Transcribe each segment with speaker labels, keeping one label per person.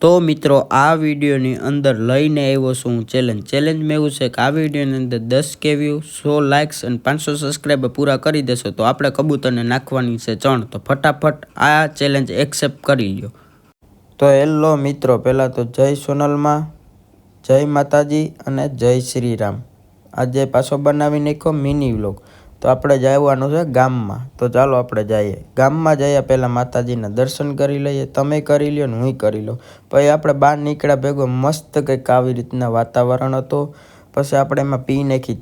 Speaker 1: તો મિત્રો આ વિડીયોની અંદર લઈને આવ્યો છું હું ચેલેન્જમાં એવું છે કે આ વિડીયોની અંદર 10K વ્યૂ 100 લાઇક્સ અને 500 સબસ્ક્રાઈબર પૂરા કરી દેશો તો આપણે કબૂતરને નાખવાની છે ચણ. તો ફટાફટ આ ચેલેન્જ એક્સેપ્ટ કરી લ્યો. તો હેલો મિત્રો, પહેલાં તો જય સોનલમાં, જય માતાજી અને જય શ્રી રામ. આજે પાછો બનાવી નાખ્યો મિની વ્લોગ. તો આપણે જવાનું છે ગામમાં. તો ચાલો આપણે જઈએ ગામમાં. જઈએ પહેલાં માતાજીના દર્શન કરી લઈએ. તમે કરી લ્યો ને હું કરી લઉં. પછી આપણે બહાર નીકળ્યા ભેગો મસ્ત કંઈક આવી રીતના વાતાવરણ હતો. પછી આપણે એમાં પી નાખી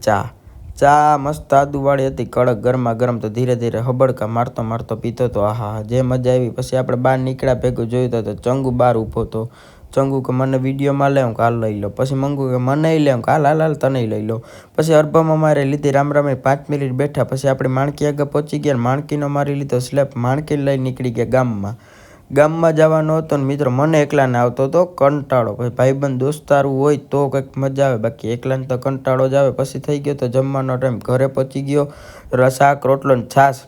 Speaker 1: ચા મસ્ત આદુવાળી હતી, કડક ગરમા ગરમ. તો ધીરે ધીરે હબડકા મારતો મારતો પીતો તો આહા જે મજા આવી. પછી આપણે બહાર નીકળ્યા ભેગું જોયું તો ચંગુ બહાર ઊભો હતો. ચંગુ કે મને વિડીયોમાં લે, હું હાલ લઈ લો. પછી મંગુ કે મને લઈ લે, હું હાલ હાલ તને લઈ લો. પછી અર્બમાં મારે લીધી રામ 5 મિનિટ બેઠા. પછી આપણે માણકી આગળ પહોંચી ગયા. માણકીનો મારી લીધો સ્લેપ. માણકીને લઈ નીકળી ગયા ગામમાં જવાનો હતો ને મિત્રો. મને એકલાને આવતો હતો કંટાળો. પછી ભાઈબંધ દોસ્તારું હોય તો કંઈક મજા આવે, બાકી એકલાને તો કંટાળો જ આવે. પછી થઈ ગયો તો જમવાનો ટાઈમ. ઘરે પહોંચી ગયો. શાક રોટલો ને છાશ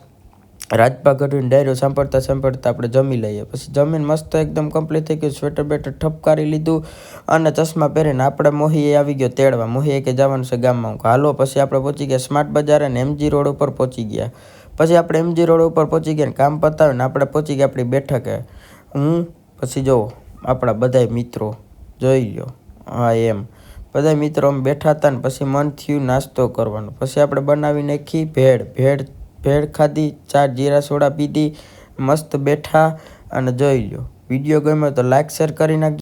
Speaker 1: રાજપા ગઢવીને ડાયરો સાંભળતા આપણે જમી લઈએ. પછી જમીને મસ્ત એકદમ કમ્પ્લીટ થઈ ગયું. સ્વેટર બેટર ઠપકારી લીધું અને ચશ્મા પહેરીને આપણે મોહી આવી ગયો તેડવા. મોહી કે જવાનું છે ગામમાં. હાલો. પછી આપણે પહોંચી ગયા સ્માર્ટ બજાર અને MG રોડ ઉપર પહોંચી ગયા. પછી આપણે MG રોડ ઉપર પહોંચી ગયા ને કામ પતાવીને આપણે પહોંચી ગયા આપણી બેઠકે. પછી જો આપણા બધા મિત્રો જોઈ લો. હા એમ બધા મિત્રો અમે બેઠા હતા ને પછી મન થયું નાસ્તો કરવાનો. પછી આપણે બનાવી નાખી ભેળ ખાધી, 4 જીરા સોડા પીધી, મસ્ત બેઠા અને જોઈ લો. વિડીયો ગમ્યો તો લાઈક શેર કરી નાખજો.